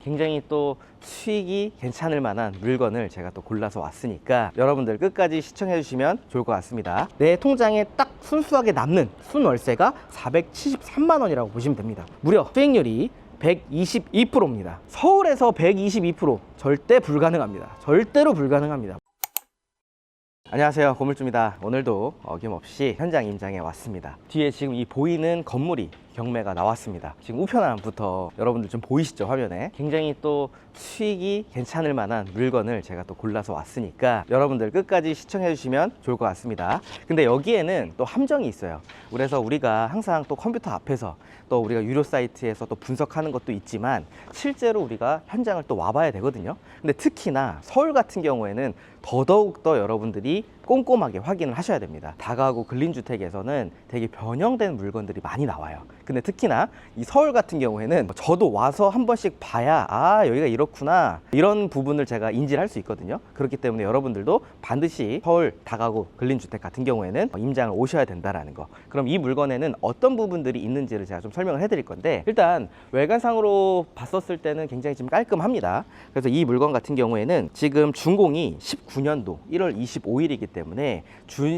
굉장히 또 수익이 괜찮을 만한 물건을 제가 또 골라서 왔으니까 여러분들 끝까지 시청해 주시면 좋을 것 같습니다. 내 통장에 딱 순수하게 남는 순월세가 473만 원이라고 보시면 됩니다. 무려 수익률이 122%입니다. 서울에서 122% 절대 불가능합니다. 절대로 불가능합니다. 안녕하세요, 고물주입니다. 오늘도 어김없이 현장 임장에 왔습니다. 뒤에 지금 이 보이는 건물이 경매가 나왔습니다. 지금 우편함부터 여러분들 좀 보이시죠, 화면에. 굉장히 또 수익이 괜찮을 만한 물건을 제가 또 골라서 왔으니까 여러분들 끝까지 시청해 주시면 좋을 것 같습니다. 근데 여기에는 또 함정이 있어요. 그래서 우리가 항상 또 컴퓨터 앞에서 또 우리가 유료 사이트에서 또 분석하는 것도 있지만 실제로 우리가 현장을 또 와봐야 되거든요. 근데 특히나 서울 같은 경우에는 더더욱 더 여러분들이 꼼꼼하게 확인을 하셔야 됩니다. 다가구 근린주택에서는 되게 변형된 물건들이 많이 나와요. 근데 특히나 이 서울 같은 경우에는 저도 와서 한 번씩 봐야 여기가 이렇구나, 이런 부분을 제가 인지를 할 수 있거든요. 그렇기 때문에 여러분들도 반드시 서울 다가구 근린주택 같은 경우에는 임장을 오셔야 된다라는 거. 그럼 이 물건에는 어떤 부분들이 있는지를 제가 좀 설명을 해드릴 건데, 일단 외관상으로 봤었을 때는 굉장히 좀 깔끔합니다. 그래서 이 물건 같은 경우에는 지금 준공이 19년도 1월 25일이기 때문에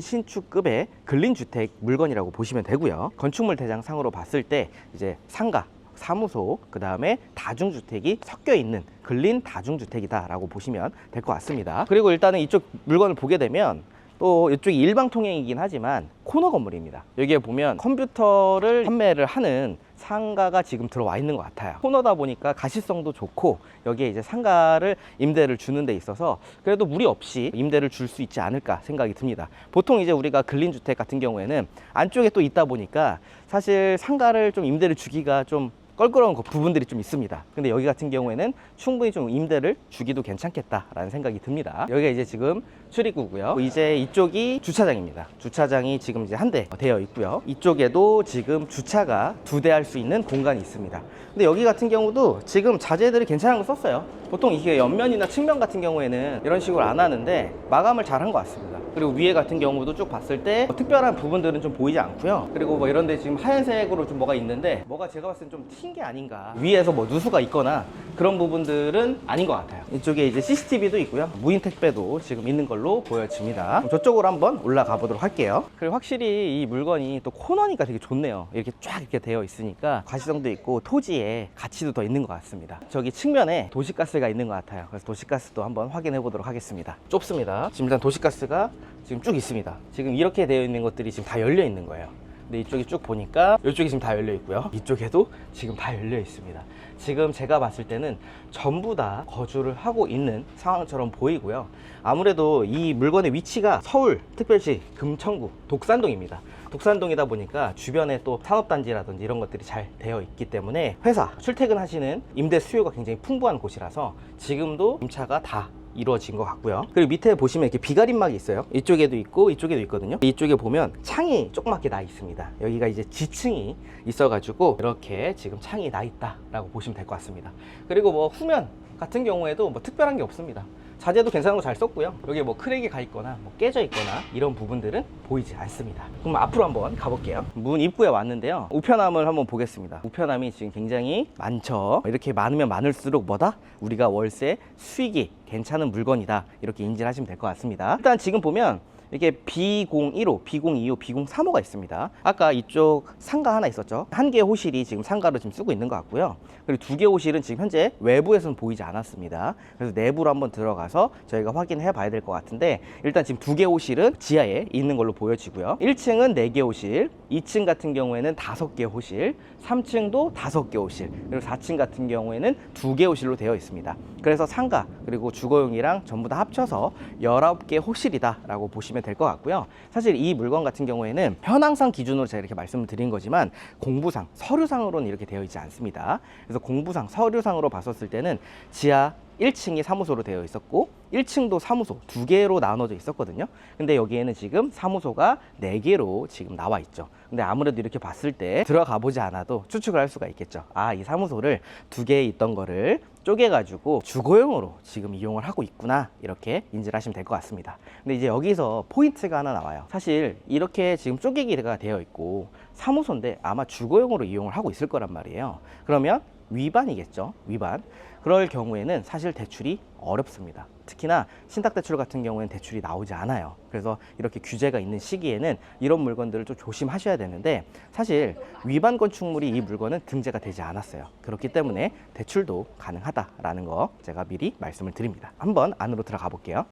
준신축급의 근린주택 물건이라고 보시면 되고요. 건축물 대장상으로 봤을 때 이제 상가, 사무소, 그 다음에 다중주택이 섞여 있는 근린 다중주택이다 라고 보시면 될 것 같습니다. 그리고 일단은 이쪽 물건을 보게 되면 또 이쪽이 일방통행이긴 하지만 코너 건물입니다. 여기에 보면 컴퓨터를 판매를 하는 상가가 지금 들어와 있는 것 같아요. 코너다 보니까 가시성도 좋고 여기에 이제 상가를 임대를 주는 데 있어서 그래도 무리 없이 임대를 줄 수 있지 않을까 생각이 듭니다. 보통 이제 우리가 근린주택 같은 경우에는 안쪽에 또 있다 보니까 사실 상가를 좀 임대를 주기가 좀 껄끄러운 부분들이 좀 있습니다. 근데 여기 같은 경우에는 충분히 좀 임대를 주기도 괜찮겠다라는 생각이 듭니다. 여기가 이제 지금 출입구고요. 이제 이쪽이 주차장입니다. 주차장이 지금 이제 한 대 되어 있고요. 이쪽에도 지금 주차가 2대 할 수 있는 공간이 있습니다. 근데 여기 같은 경우도 지금 자재들이 괜찮은 거 썼어요. 보통 이게 옆면이나 측면 같은 경우에는 이런 식으로 안 하는데 마감을 잘 한 것 같습니다. 그리고 위에 같은 경우도 쭉 봤을 때 특별한 부분들은 좀 보이지 않고요. 그리고 뭐 이런 데 지금 하얀색으로 좀 뭐가 있는데 뭐가 제가 봤을 땐 좀 튄 게 아닌가, 위에서 뭐 누수가 있거나 그런 부분들은 아닌 것 같아요. 이쪽에 이제 CCTV도 있고요. 무인 택배도 지금 있는 걸로 보여집니다. 저쪽으로 한번 올라가 보도록 할게요. 그리고 확실히 이 물건이 또 코너니까 되게 좋네요. 이렇게 쫙 이렇게 되어 있으니까 가시성도 있고 토지의 가치도 더 있는 것 같습니다. 저기 측면에 도시가스가 있는 것 같아요. 그래서 도시가스도 한번 확인해 보도록 하겠습니다. 좁습니다. 지금 일단 도시가스가 지금 쭉 있습니다. 지금 이렇게 되어 있는 것들이 지금 다 열려 있는 거예요. 근데 이쪽이 쭉 보니까 이쪽이 지금 다 열려 있고요. 이쪽에도 지금 다 열려 있습니다. 지금 제가 봤을 때는 전부 다 거주를 하고 있는 상황처럼 보이고요. 아무래도 이 물건의 위치가 서울 특별시 금천구 독산동입니다. 독산동이다 보니까 주변에 또 산업단지라든지 이런 것들이 잘 되어 있기 때문에 회사 출퇴근하시는 임대 수요가 굉장히 풍부한 곳이라서 지금도 임차가 다 이루어진 것 같고요. 그리고 밑에 보시면 이렇게 비가림막이 있어요. 이쪽에도 있고 이쪽에도 있거든요. 이쪽에 보면 창이 조그맣게 나 있습니다. 여기가 이제 지층이 있어가지고 이렇게 지금 창이 나 있다 라고 보시면 될 것 같습니다. 그리고 뭐 후면 같은 경우에도 뭐 특별한 게 없습니다. 자재도 괜찮은 거 잘 썼고요. 여기에 뭐 크랙이 가 있거나 뭐 깨져 있거나 이런 부분들은 보이지 않습니다. 그럼 앞으로 한번 가볼게요. 문 입구에 왔는데요. 우편함을 한번 보겠습니다. 우편함이 지금 굉장히 많죠. 이렇게 많으면 많을수록 뭐다? 우리가 월세 수익이 괜찮은 물건이다, 이렇게 인지를 하시면 될 것 같습니다. 일단 지금 보면 이렇게 B01호, B02호, B03호가 있습니다. 아까 이쪽 상가 하나 있었죠. 한 개의 호실이 지금 상가로 지금 쓰고 있는 것 같고요. 그리고 2개 호실은 지금 현재 외부에서는 보이지 않았습니다. 그래서 내부로 한번 들어가서 저희가 확인해 봐야 될 것 같은데, 일단 지금 2개 호실은 지하에 있는 걸로 보여지고요. 1층은 4개 호실, 2층 같은 경우에는 5개 호실, 3층도 5개 호실, 그리고 4층 같은 경우에는 2개 호실로 되어 있습니다. 그래서 상가 그리고 주거용이랑 전부 다 합쳐서 19개 호실이다 라고 보시면 될 것 같고요. 사실 이 물건 같은 경우에는 현황상 기준으로 제가 이렇게 말씀을 드린 거지만 공부상, 서류상으로는 이렇게 되어 있지 않습니다. 그래서 공부상, 서류상으로 봤었을 때는 지하 1층이 사무소로 되어 있었고 1층도 사무소 2개로 나눠져 있었거든요. 근데 여기에는 지금 사무소가 4개로 지금 나와 있죠. 근데 아무래도 이렇게 봤을 때 들어가 보지 않아도 추측을 할 수가 있겠죠. 이 사무소를 2개에 있던 거를 쪼개가지고 주거용으로 지금 이용을 하고 있구나, 이렇게 인지를 하시면 될 것 같습니다. 근데 이제 여기서 포인트가 하나 나와요. 사실 이렇게 지금 쪼개기가 되어 있고 사무소인데 아마 주거용으로 이용을 하고 있을 거란 말이에요. 그러면 위반이겠죠. 위반. 그럴 경우에는 사실 대출이 어렵습니다. 특히나 신탁대출 같은 경우에는 대출이 나오지 않아요. 그래서 이렇게 규제가 있는 시기에는 이런 물건들을 좀 조심하셔야 되는데, 사실 위반 건축물이 이 물건은 등재가 되지 않았어요. 그렇기 때문에 대출도 가능하다라는 거 제가 미리 말씀을 드립니다. 한번 안으로 들어가 볼게요.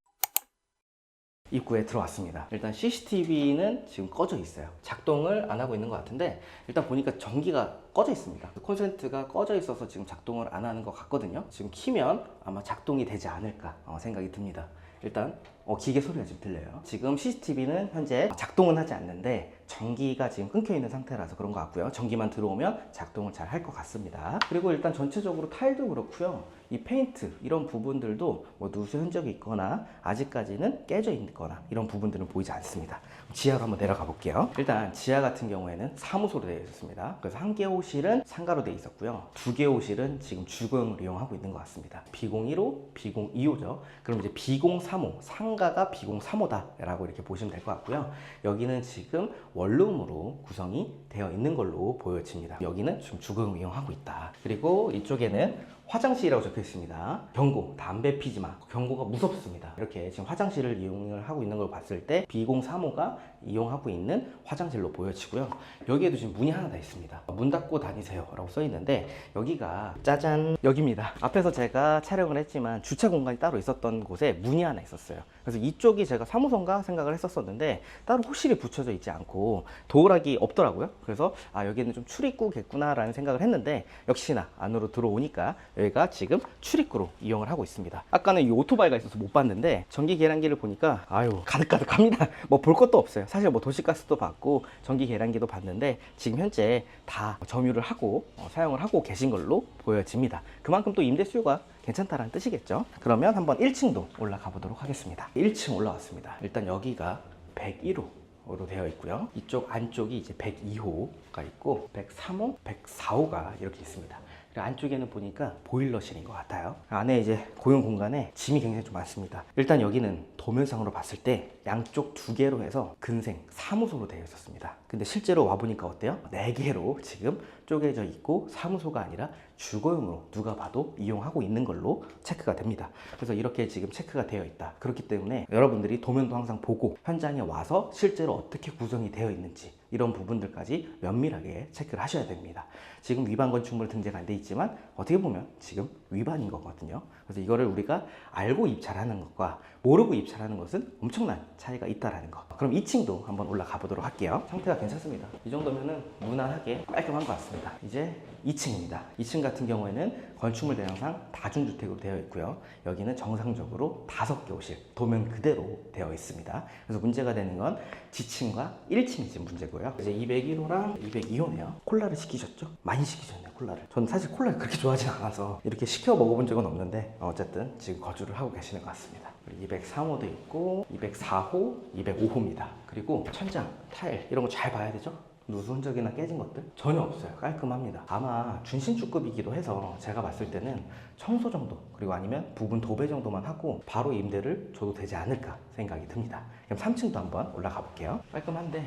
입구에 들어왔습니다. 일단 CCTV는 지금 꺼져 있어요. 작동을 안 하고 있는 것 같은데, 일단 보니까 전기가 꺼져 있습니다. 콘센트가 꺼져 있어서 지금 작동을 안 하는 것 같거든요. 지금 키면 아마 작동이 되지 않을까 생각이 듭니다. 일단 기계 소리가 지금 들려요. 지금 CCTV는 현재 작동은 하지 않는데 전기가 지금 끊겨 있는 상태라서 그런 것 같고요. 전기만 들어오면 작동을 잘 할 것 같습니다. 그리고 일단 전체적으로 타일도 그렇고요. 이 페인트 이런 부분들도 뭐 누수 흔적이 있거나 아직까지는 깨져 있거나 이런 부분들은 보이지 않습니다. 지하로 한번 내려가 볼게요. 일단 지하 같은 경우에는 사무소로 되어 있었습니다. 그래서 한 개 호실은 상가로 되어 있었고요. 두 개 호실은 지금 주거용을 이용하고 있는 것 같습니다. B01호, B02호죠. 그럼 이제 B03호, 상가가 B03호다라고 이렇게 보시면 될 것 같고요. 여기는 지금 원룸으로 구성이 되어 있는 걸로 보여집니다. 여기는 지금 주거용 이용하고 있다. 그리고 이쪽에는 화장실이라고 적혀 있습니다. 경고, 담배 피지 마. 경고가 무섭습니다. 이렇게 지금 화장실을 이용을 하고 있는 걸 봤을 때 B03호가 이용하고 있는 화장실로 보여지고요. 여기에도 지금 문이 하나 더 있습니다. 문 닫고 다니세요 라고 써 있는데, 여기가 짜잔, 여기입니다. 앞에서 제가 촬영을 했지만 주차 공간이 따로 있었던 곳에 문이 하나 있었어요. 그래서 이쪽이 제가 사무소인가 생각을 했었었는데 따로 호실이 붙여져 있지 않고 도어락이 없더라고요. 그래서 여기는 좀 출입구겠구나 라는 생각을 했는데, 역시나 안으로 들어오니까 여기가 지금 출입구로 이용을 하고 있습니다. 아까는 이 오토바이가 있어서 못 봤는데 전기 계량기를 보니까 가득가득합니다. 뭐 볼 것도 없어요. 사실 뭐 도시가스도 받고 전기 계량기도 봤는데 지금 현재 다 점유를 하고 사용을 하고 계신 걸로 보여집니다. 그만큼 또 임대 수요가 괜찮다라는 뜻이겠죠. 그러면 한번 1층도 올라가 보도록 하겠습니다. 1층 올라왔습니다. 일단 여기가 101호로 되어 있고요. 이쪽 안쪽이 이제 102호가 있고 103호, 104호가 이렇게 있습니다. 안쪽에는 보니까 보일러실인 것 같아요. 안에 이제 고용 공간에 짐이 굉장히 좀 많습니다. 일단 여기는 도면상으로 봤을 때 양쪽 두 개로 해서 근생 사무소로 되어 있었습니다. 근데 실제로 와보니까 어때요? 네 개로 지금 쪼개져 있고 사무소가 아니라 주거용으로 누가 봐도 이용하고 있는 걸로 체크가 됩니다. 그래서 이렇게 지금 체크가 되어 있다. 그렇기 때문에 여러분들이 도면도 항상 보고 현장에 와서 실제로 어떻게 구성이 되어 있는지 이런 부분들까지 면밀하게 체크를 하셔야 됩니다. 지금 위반 건축물 등재가 안 돼 있지만 어떻게 보면 지금 위반인 거거든요. 그래서 이거를 우리가 알고 입찰하는 것과 모르고 입찰하는 것은 엄청난 차이가 있다라는 거. 그럼 2층도 한번 올라가 보도록 할게요. 상태가 괜찮습니다. 이 정도면은 무난하게 깔끔한 것 같습니다. 이제 2층입니다. 2층 같은 경우에는 건축물 대형상 다중주택으로 되어 있고요. 여기는 정상적으로 5개 호실, 도면 그대로 되어 있습니다. 그래서 문제가 되는 건 지층과 1층이 지금 문제고요. 이제 201호랑 202호네요. 콜라를 시키셨죠? 많이 시키셨네요, 콜라를. 저는 사실 콜라를 그렇게 좋아하지 않아서 이렇게 시켜 먹어본 적은 없는데 어쨌든 지금 거주를 하고 계시는 것 같습니다. 203호도 있고 204호, 205호입니다. 그리고 천장, 타일 이런 거 잘 봐야 되죠? 누수 흔적이나 깨진 것들 전혀 없어요. 깔끔합니다. 아마 준신축급이기도 해서 제가 봤을 때는 청소 정도 그리고 아니면 부분 도배 정도만 하고 바로 임대를 줘도 되지 않을까 생각이 듭니다. 그럼 3층도 한번 올라가 볼게요. 깔끔한데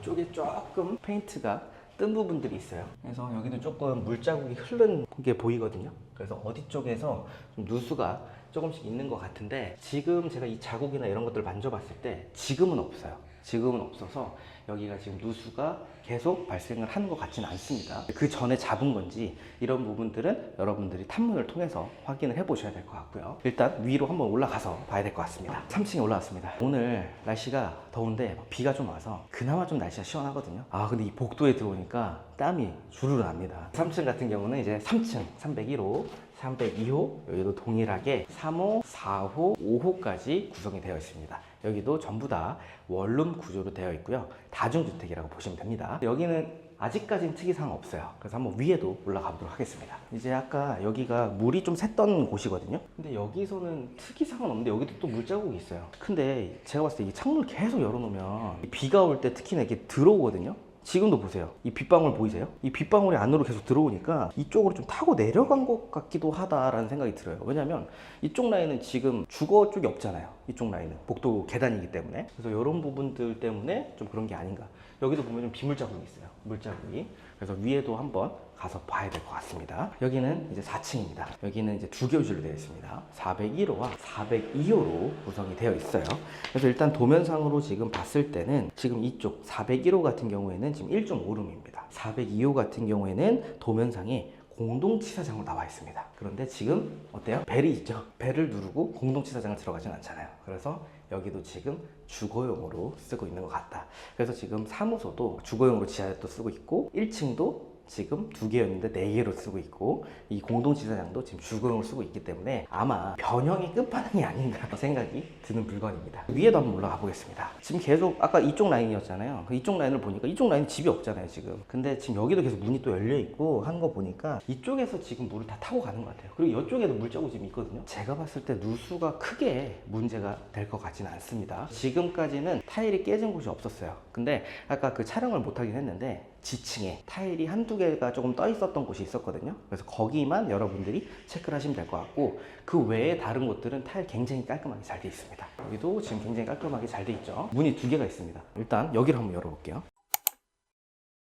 이쪽에 조금 페인트가 뜬 부분들이 있어요. 그래서 여기도 조금 물자국이 흐른 게 보이거든요. 그래서 어디 쪽에서 좀 누수가 조금씩 있는 것 같은데, 지금 제가 이 자국이나 이런 것들을 만져봤을 때 지금은 없어요. 지금은 없어서 여기가 지금 누수가 계속 발생을 하는 것 같지는 않습니다. 그 전에 잡은 건지 이런 부분들은 여러분들이 탐문을 통해서 확인을 해 보셔야 될 것 같고요. 일단 위로 한번 올라가서 봐야 될 것 같습니다. 3층에 올라왔습니다. 오늘 날씨가 더운데 비가 좀 와서 그나마 좀 날씨가 시원하거든요. 근데 이 복도에 들어오니까 땀이 주르르 납니다. 3층 같은 경우는 이제 3층 301호, 302호, 여기도 동일하게 3호, 4호, 5호까지 구성이 되어 있습니다. 여기도 전부 다 원룸 구조로 되어 있고요. 다중주택이라고 보시면 됩니다. 여기는 아직까지는 특이사항 없어요. 그래서 한번 위에도 올라가 보도록 하겠습니다. 이제 아까 여기가 물이 좀 샜던 곳이거든요. 근데 여기서는 특이사항은 없는데 여기도 또 물자국이 있어요. 근데 제가 봤을 때 이 창문을 계속 열어놓으면 비가 올 때 특히나 이렇게 들어오거든요. 지금도 보세요. 이 빗방울 보이세요? 이 빗방울이 안으로 계속 들어오니까 이쪽으로 좀 타고 내려간 것 같기도 하다라는 생각이 들어요. 왜냐면 이쪽 라인은 지금 주거 쪽이 없잖아요. 이쪽 라인은 복도 계단이기 때문에. 그래서 이런 부분들 때문에 좀 그런 게 아닌가. 여기도 보면 좀 비물 자국이 있어요. 물자국이. 그래서 위에도 한번 가서 봐야 될 것 같습니다. 여기는 이제 4층입니다. 여기는 이제 두 교실로 되어 있습니다. 401호와 402호로 구성이 되어 있어요. 그래서 일단 도면상으로 지금 봤을 때는 지금 이쪽 401호 같은 경우에는 지금 1.5룸입니다. 402호 같은 경우에는 도면상에 공동치사장으로 나와 있습니다. 그런데 지금 어때요? 벨이 있죠? 벨을 누르고 공동치사장을 들어가진 않잖아요. 그래서 여기도 지금 주거용으로 쓰고 있는 것 같다. 그래서 지금 사무소도 주거용으로 지하에 또 쓰고 있고 1층도 지금 2개였는데 4개로 쓰고 있고 이 공동지사장도 지금 주거용으로 쓰고 있기 때문에 아마 변형이 끝판왕이 아닌가 생각이 드는 물건입니다. 위에도 한번 올라가 보겠습니다. 지금 계속 아까 이쪽 라인이었잖아요. 이쪽 라인을 보니까 이쪽 라인은 집이 없잖아요 지금. 근데 지금 여기도 계속 문이 또 열려 있고 하는 거 보니까 이쪽에서 지금 물을 다 타고 가는 것 같아요. 그리고 이쪽에도 물자국 지금 있거든요. 제가 봤을 때 누수가 크게 문제가 될 것 같지는 않습니다. 지금까지는 타일이 깨진 곳이 없었어요. 근데 아까 그 촬영을 못 하긴 했는데 지층에 타일이 한두 개가 조금 떠 있었던 곳이 있었거든요. 그래서 거기만 여러분들이 체크를 하시면 될 것 같고 그 외에 다른 곳들은 타일 굉장히 깔끔하게 잘 돼 있습니다. 여기도 지금 굉장히 깔끔하게 잘 돼 있죠. 문이 2개가 있습니다. 일단 여기를 한번 열어볼게요.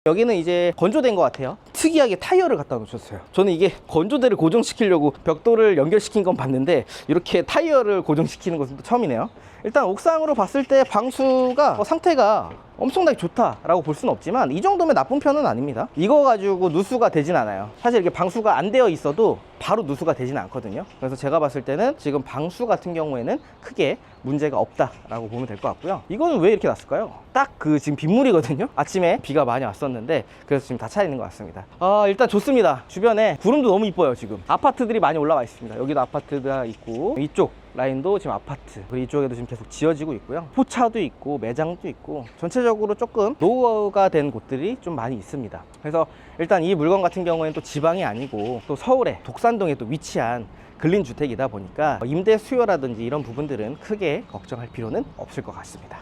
여기는 이제 건조된 것 같아요. 특이하게 타이어를 갖다 놓으셨어요. 저는 이게 건조대를 고정시키려고 벽돌을 연결시킨 건 봤는데 이렇게 타이어를 고정시키는 것은 또 처음이네요. 일단 옥상으로 봤을 때 방수가 상태가 엄청나게 좋다라고 볼 수는 없지만 이 정도면 나쁜 편은 아닙니다. 이거 가지고 누수가 되진 않아요. 사실 이렇게 방수가 안 되어 있어도 바로 누수가 되진 않거든요. 그래서 제가 봤을 때는 지금 방수 같은 경우에는 크게 문제가 없다라고 보면 될 것 같고요. 이거는 왜 이렇게 났을까요? 딱 그 지금 빗물이거든요. 아침에 비가 많이 왔었는데 그래서 지금 다 차 있는 것 같습니다. 일단 좋습니다. 주변에 구름도 너무 이뻐요. 지금 아파트들이 많이 올라와 있습니다. 여기도 아파트가 있고 이쪽 라인도 지금 아파트, 그리고 이쪽에도 지금 계속 지어지고 있고요. 포차도 있고 매장도 있고 전체적으로 조금 노후가 된 곳들이 좀 많이 있습니다. 그래서 일단 이 물건 같은 경우에는 또 지방이 아니고 또 서울의 독산동에 또 위치한 근린 주택이다 보니까 임대 수요라든지 이런 부분들은 크게 걱정할 필요는 없을 것 같습니다.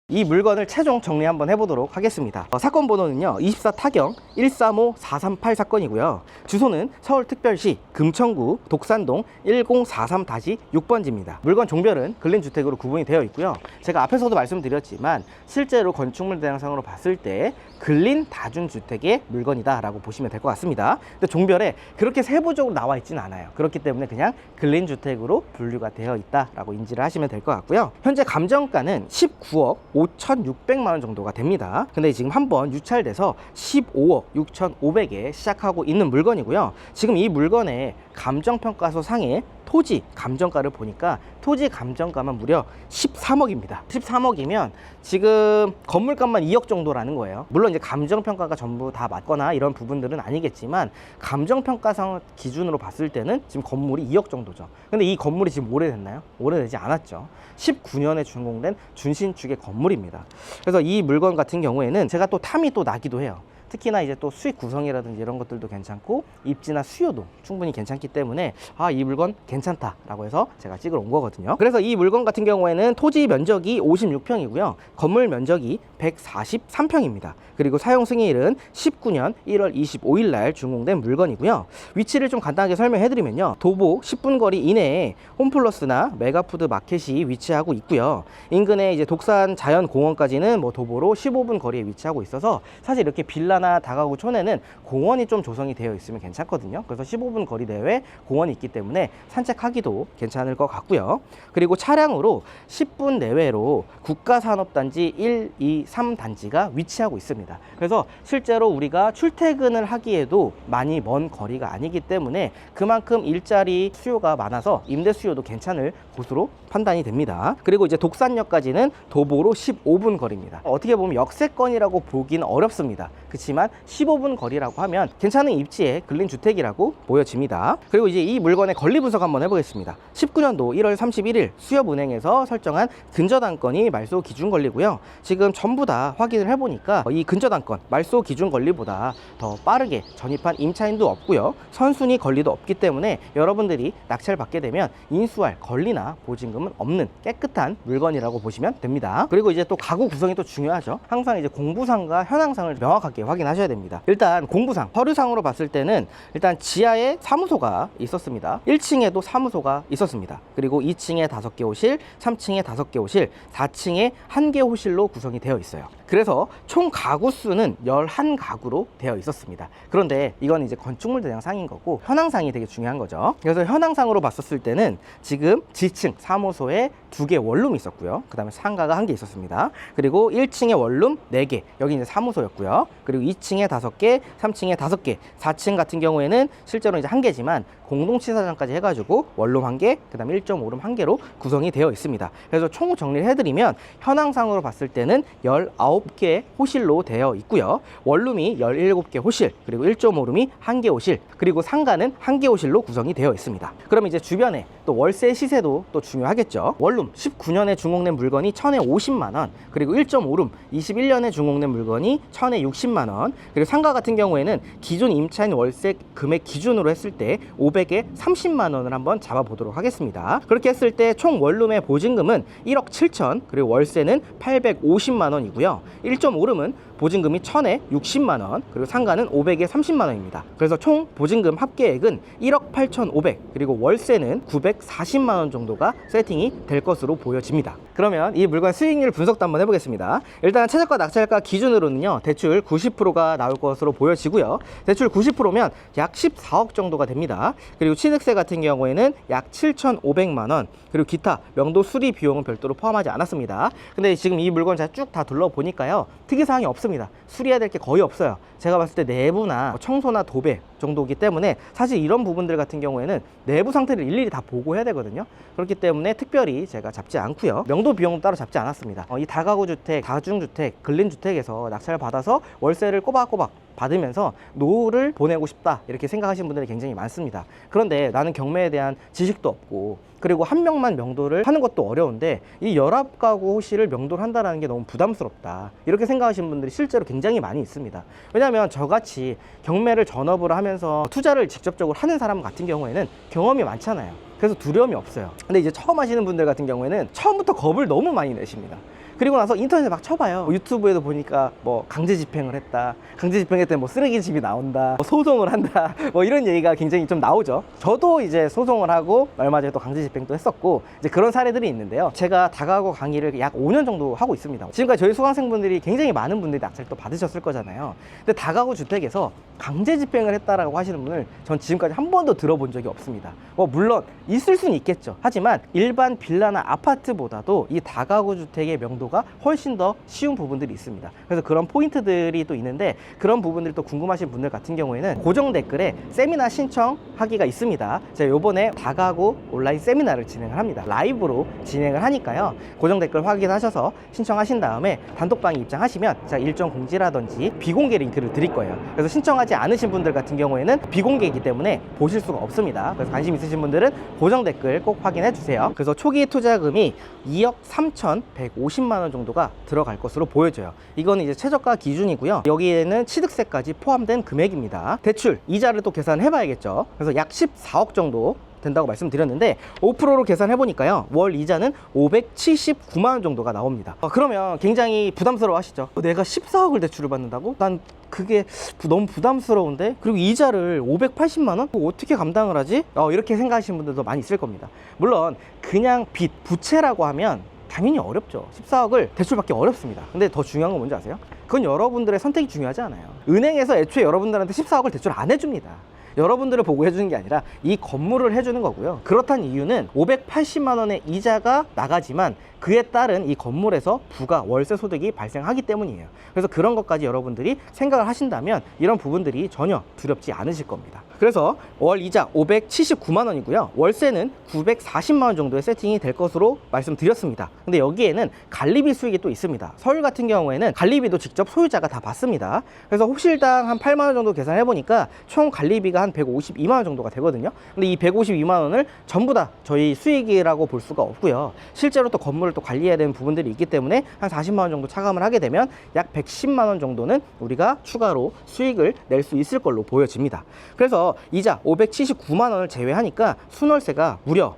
이 물건을 최종 정리 한번 해보도록 하겠습니다. 사건 번호는요 24 타경 135438 사건이고요. 주소는 서울특별시 금천구 독산동 1043-6번지입니다. 물건 종별은 근린주택으로 구분이 되어 있고요. 제가 앞에서도 말씀드렸지만 실제로 건축물 대장상으로 봤을 때 근린 다중주택의 물건이다 라고 보시면 될 것 같습니다. 근데 종별에 그렇게 세부적으로 나와 있지는 않아요. 그렇기 때문에 그냥 근린주택으로 분류가 되어 있다 라고 인지를 하시면 될 것 같고요. 현재 감정가는 19억 5,600만 원 정도가 됩니다. 근데 지금 한번 유찰돼서 15억 6,500에 시작하고 있는 물건이고요. 지금 이 물건의 감정평가서 상에 토지 감정가를 보니까 토지 감정가만 무려 13억입니다. 13억이면 지금 건물값만 2억 정도라는 거예요. 물론 이제 감정평가가 전부 다 맞거나 이런 부분들은 아니겠지만 감정평가상 기준으로 봤을 때는 지금 건물이 2억 정도죠. 근데 이 건물이 지금 오래됐나요? 오래되지 않았죠. 19년에 준공된 준신축의 건물입니다. 그래서 이 물건 같은 경우에는 제가 또 탐이 또 나기도 해요. 특히나 이제 또 수익 구성이라든지 이런 것들도 괜찮고 입지나 수요도 충분히 괜찮기 때문에 이 물건 괜찮다라고 해서 제가 찍으러 온 거거든요. 그래서 이 물건 같은 경우에는 토지 면적이 56평이고요. 건물 면적이 143평입니다. 그리고 사용 승인일은 19년 1월 25일 날 준공된 물건이고요. 위치를 좀 간단하게 설명해 드리면요. 도보 10분 거리 이내에 홈플러스나 메가푸드 마켓이 위치하고 있고요. 인근에 이제 독산 자연공원까지는 뭐 도보로 15분 거리에 위치하고 있어서 사실 이렇게 빌라나 다가구 촌에는 공원이 좀 조성이 되어 있으면 괜찮거든요. 그래서 15분 거리 내외 공원이 있기 때문에 산책하기도 괜찮을 것 같고요. 그리고 차량으로 10분 내외로 국가산업단지 1, 2, 3단지가 위치하고 있습니다. 그래서 실제로 우리가 출퇴근을 하기에도 많이 먼 거리가 아니기 때문에 그만큼 일자리 수요가 많아서 임대 수요도 괜찮을 곳으로 판단이 됩니다. 그리고 이제 독산역까지는 도보로 15분 거리입니다. 어떻게 보면 역세권이라고 보긴 어렵습니다. 그렇지만 15분 거리라고 하면 괜찮은 입지의 근린주택이라고 보여집니다. 그리고 이제 이 물건의 권리 분석 한번 해보겠습니다. 19년도 1월 31일 수협은행에서 설정한 근저당권이 말소 기준 권리고요. 지금 전부 다 확인을 해보니까 이 근저당권 말소 기준 권리보다 더 빠르게 전입한 임차인도 없고요. 선순위 권리도 없기 때문에 여러분들이 낙찰 받게 되면 인수할 권리나 보증금은 없는 깨끗한 물건이라고 보시면 됩니다. 그리고 이제 또 가구 구성이 또 중요하죠. 항상 이제 공부상과 현황상을 명확하게 확인하셔야 됩니다. 일단 공부상, 서류상으로 봤을 때는 일단 지하에 사무소가 있었습니다. 1층에도 사무소가 있었습니다. 그리고 2층에 5개 호실, 3층에 5개 호실, 4층에 1개 호실로 구성이 되어 있어요. 그래서 총 가구 수는 11가구로 되어 있었습니다. 그런데 이건 이제 건축물 대장상인 거고 현황상이 되게 중요한 거죠. 그래서 현황상으로 봤었을 때는 지금 지층 사무소에 2개 원룸이 있었고요. 그 다음에 상가가 1개 있었습니다. 그리고 1층에 원룸 4개, 여기 이제 사무소였고요. 그리고 2층에 5개, 3층에 5개, 4층 같은 경우에는 실제로 이제 1개지만 공동치사장까지 해가지고 원룸 1개, 그 다음에 1.5룸 1개로 구성이 되어 있습니다. 그래서 총 정리를 해드리면 현황상으로 봤을 때는 19개 호실로 되어 있고요. 원룸이 17개 호실, 그리고 1.5룸이 1개 호실, 그리고 상가는 1개 호실로 구성이 되어 있습니다. 그럼 이제 주변에 또 월세 시세도 또 중요하겠죠. 원룸 19년에 준공된 물건이 1,000에 50만원, 그리고 1.5룸 21년에 준공된 물건이 1,000에 60만원, 그리고 상가 같은 경우에는 기존 임차인 월세 금액 기준으로 했을 때 500에 30만원을 한번 잡아보도록 하겠습니다. 그렇게 했을 때 총 원룸의 보증금은 1억 7천, 그리고 월세는 850만원이고요. 1.5룸은 보증금이 1,000에 60만원, 그리고 상가는 500에 30만원입니다. 그래서 총 보증금 합계액은 1억 8,500, 그리고 월세는 940만원 정도가 세팅이 될 것으로 보여집니다. 그러면 이 물건 수익률 분석도 한번 해보겠습니다. 일단 최저가 낙찰가 기준으로는요, 대출 90%가 나올 것으로 보여지고요. 대출 90%면 약 14억 정도가 됩니다. 그리고 취득세 같은 경우에는 약 7,500만원, 그리고 기타 명도 수리 비용은 별도로 포함하지 않았습니다. 근데 지금 이 물건 제가 쭉 다 둘러보니까요, 특이사항이 없습니다. 수리해야 될 게 거의 없어요. 제가 봤을 때 내부나 청소나 도배 정도이기 때문에 사실 이런 부분들 같은 경우에는 내부 상태를 일일이 다 보고해야 되거든요. 그렇기 때문에 특별히 제가 잡지 않고요. 명도 비용은 따로 잡지 않았습니다. 이 다가구 주택, 다중주택, 근린주택에서 낙찰을 받아서 월세를 꼬박꼬박 받으면서 노후를 보내고 싶다, 이렇게 생각하시는 분들이 굉장히 많습니다. 그런데 나는 경매에 대한 지식도 없고, 그리고 한 명만 명도를 하는 것도 어려운데 이 19가구 호실을 명도를 한다는 게 너무 부담스럽다, 이렇게 생각하시는 분들이 실제로 굉장히 많이 있습니다. 왜냐하면 저같이 경매를 전업으로 하면서 투자를 직접적으로 하는 사람 같은 경우에는 경험이 많잖아요. 그래서 두려움이 없어요. 근데 이제 처음 하시는 분들 같은 경우에는 처음부터 겁을 너무 많이 내십니다. 그리고 나서 인터넷에 막 쳐봐요. 유튜브에도 보니까 뭐 강제 집행을 했다, 강제 집행했더니 뭐 쓰레기집이 나온다, 뭐 소송을 한다, 뭐 이런 얘기가 굉장히 좀 나오죠. 저도 이제 소송을 하고 얼마 전에 또 강제 집행도 했었고, 이제 그런 사례들이 있는데요. 제가 다가구 강의를 약 5년 정도 하고 있습니다. 지금까지 저희 수강생분들이 굉장히 많은 분들이 낙찰 또 받으셨을 거잖아요. 근데 다가구 주택에서 강제 집행을 했다라고 하시는 분을 전 지금까지 한 번도 들어본 적이 없습니다. 뭐 물론 있을 수는 있겠죠. 하지만 일반 빌라나 아파트보다도 이 다가구 주택의 명도가 훨씬 더 쉬운 부분들이 있습니다. 그래서 그런 포인트들이 또 있는데, 그런 부분들이 또 궁금하신 분들 같은 경우에는 고정 댓글에 세미나 신청하기가 있습니다. 제가 요번에 다가구 온라인 세미나를 진행을 합니다. 라이브로 진행을 하니까요, 고정 댓글 확인하셔서 신청하신 다음에 단톡방에 입장하시면 제가 일정 공지라든지 비공개 링크를 드릴 거예요. 그래서 신청하지 않으신 분들 같은 경우에는 비공개이기 때문에 보실 수가 없습니다. 그래서 관심 있으신 분들은 고정 댓글 꼭 확인해 주세요. 그래서 초기 투자금이 2억 3,150만 원 정도가 들어갈 것으로 보여져요. 이건 이제 최저가 기준이고요. 여기에는 취득세까지 포함된 금액입니다. 대출 이자를 또 계산해 봐야겠죠. 그래서 약 14억 정도 된다고 말씀드렸는데 5%로 계산해 보니까요, 월 이자는 579만 원 정도가 나옵니다. 그러면 굉장히 부담스러워 하시죠. 내가 14억을 대출을 받는다고? 난 그게 너무 부담스러운데, 그리고 이자를 580만 원? 어떻게 감당을 하지? 이렇게 생각하시는 분들도 많이 있을 겁니다. 물론 그냥 빚, 부채라고 하면 당연히 어렵죠. 14억을 대출받기 어렵습니다. 근데 더 중요한 건 뭔지 아세요? 그건 여러분들의 선택이 중요하지 않아요. 은행에서 애초에 여러분들한테 14억을 대출 안 해줍니다. 여러분들을 보고 해주는 게 아니라 이 건물을 해주는 거고요. 그렇다는 이유는 580만 원의 이자가 나가지만 그에 따른 이 건물에서 부가 월세 소득이 발생하기 때문이에요. 그래서 그런 것까지 여러분들이 생각을 하신다면 이런 부분들이 전혀 두렵지 않으실 겁니다. 그래서 월 이자 579만 원이고요. 월세는 940만 원 정도의 세팅이 될 것으로 말씀드렸습니다. 근데 여기에는 관리비 수익이 또 있습니다. 서울 같은 경우에는 관리비도 직접 소유자가 다 받습니다. 그래서 호실당 한 8만 원 정도 계산해 보니까 총 관리비가 한 152만 원 정도가 되거든요. 근데 이 152만 원을 전부 다 저희 수익이라고 볼 수가 없고요. 실제로 또 건물을 또 관리해야 되는 부분들이 있기 때문에 한 40만 원 정도 차감을 하게 되면 약 110만 원 정도는 우리가 추가로 수익을 낼 수 있을 걸로 보여집니다. 그래서 이자 579만 원을 제외하니까 순월세가 무려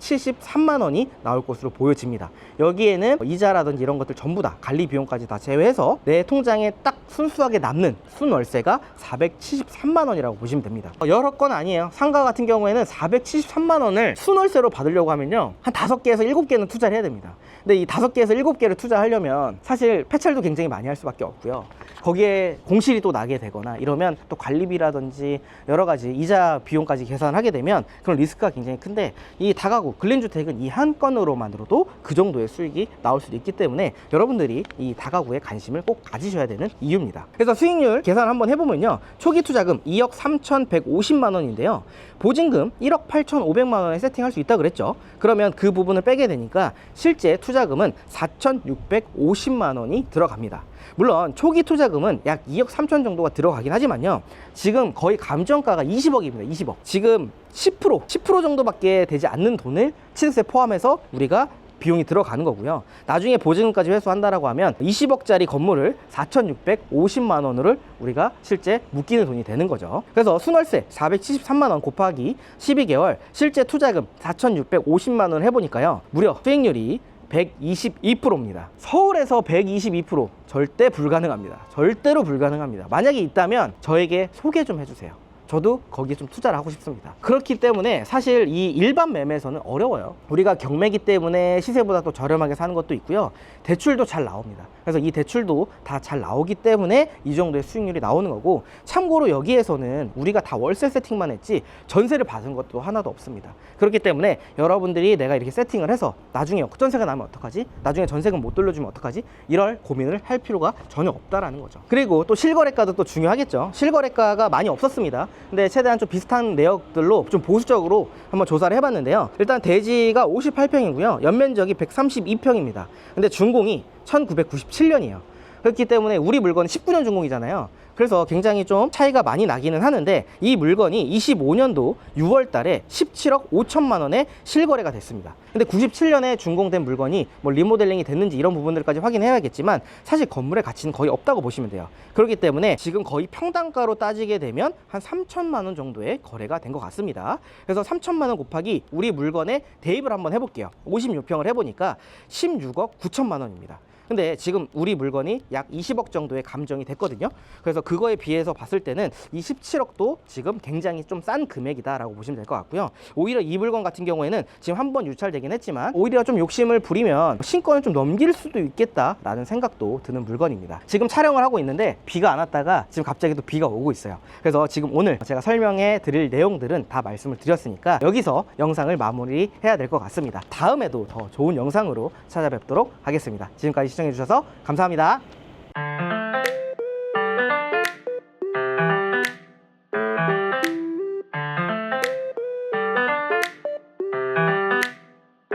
473만 원이 나올 것으로 보여집니다. 여기에는 이자라든지 이런 것들 전부 다 관리 비용까지 다 제외해서 내 통장에 딱 순수하게 남는 순월세가 473만 원이라고 보시면 됩니다. 여러 건 아니에요. 상가 같은 경우에는 473만 원을 순월세로 받으려고 하면요, 한 5개에서 7개는 투자를 해야 됩니다. 근데 이 5개에서 7개를 투자하려면 사실 폐찰도 굉장히 많이 할 수밖에 없고요. 거기에 공실이 또 나게 되거나 이러면 또 관리비라든지 여러 가지 이자 비용까지 계산하게 되면 그런 리스크가 굉장히 큰데, 이 다가구 근린주택은 이 한 건으로만으로도 그 정도의 수익이 나올 수도 있기 때문에 여러분들이 이 다가구에 관심을 꼭 가지셔야 되는 이유입니다. 그래서 수익률 계산 한번 해보면요, 초기 투자금 2억 3,150만 원인데요, 보증금 1억 8,500만 원에 세팅할 수 있다 그랬죠. 그러면 그 부분을 빼게 되니까 실제 투자금은 4,650만 원이 들어갑니다. 물론 초기 투자금은 약 2억 3천 정도가 들어가긴 하지만요, 지금 거의 감정가가 20억입니다. 20억. 지금 10% 정도밖에 되지 않는 돈을 취득세 포함해서 우리가 비용이 들어가는 거고요. 나중에 보증금까지 회수한다라고 하면 20억짜리 건물을 4,650만 원을 우리가 실제 묶이는 돈이 되는 거죠. 그래서 순월세 473만 원 곱하기 12개월 실제 투자금 4,650만 원 해보니까요, 무려 수익률이 122%입니다. 서울에서 122% 절대 불가능합니다. 절대로 불가능합니다. 만약에 있다면 저에게 소개 좀 해주세요. 저도 거기에 좀 투자를 하고 싶습니다. 그렇기 때문에 사실 이 일반 매매에서는 어려워요. 우리가 경매기 때문에 시세보다 또 저렴하게 사는 것도 있고요, 대출도 잘 나옵니다. 그래서 이 대출도 다 잘 나오기 때문에 이 정도의 수익률이 나오는 거고, 참고로 여기에서는 우리가 다 월세 세팅만 했지 전세를 받은 것도 하나도 없습니다. 그렇기 때문에 여러분들이 내가 이렇게 세팅을 해서 나중에 역전세가 나면 어떡하지? 나중에 전세금 못 돌려주면 어떡하지? 이럴 고민을 할 필요가 전혀 없다라는 거죠. 그리고 또 실거래가도 또 중요하겠죠. 실거래가가 많이 없었습니다. 근데 최대한 좀 비슷한 내역들로 좀 보수적으로 한번 조사를 해봤는데요, 일단 대지가 58평이고요 연면적이 132평입니다 근데 준공이 1997년이에요 그렇기 때문에 우리 물건은 19년 준공이잖아요. 그래서 굉장히 좀 차이가 많이 나기는 하는데, 이 물건이 25년도 6월 달에 17억 5천만 원에 실거래가 됐습니다. 근데 97년에 준공된 물건이 뭐 리모델링이 됐는지 이런 부분들까지 확인해야겠지만 사실 건물의 가치는 거의 없다고 보시면 돼요. 그렇기 때문에 지금 거의 평당가로 따지게 되면 한 3천만 원 정도의 거래가 된 것 같습니다. 그래서 3천만 원 곱하기 우리 물건에 대입을 한번 해볼게요. 56평을 해보니까 16억 9천만 원입니다. 근데 지금 우리 물건이 약 20억 정도의 감정이 됐거든요. 그래서 그거에 비해서 봤을 때는 이 17억도 지금 굉장히 좀 싼 금액이다라고 보시면 될 것 같고요. 오히려 이 물건 같은 경우에는 지금 한번 유찰되긴 했지만 오히려 좀 욕심을 부리면 신권을 좀 넘길 수도 있겠다라는 생각도 드는 물건입니다. 지금 촬영을 하고 있는데 비가 안 왔다가 지금 갑자기 또 비가 오고 있어요. 그래서 지금 오늘 제가 설명해 드릴 내용들은 다 말씀을 드렸으니까 여기서 영상을 마무리해야 될 것 같습니다. 다음에도 더 좋은 영상으로 찾아뵙도록 하겠습니다. 지금까지 시청해 주셔서 감사합니다.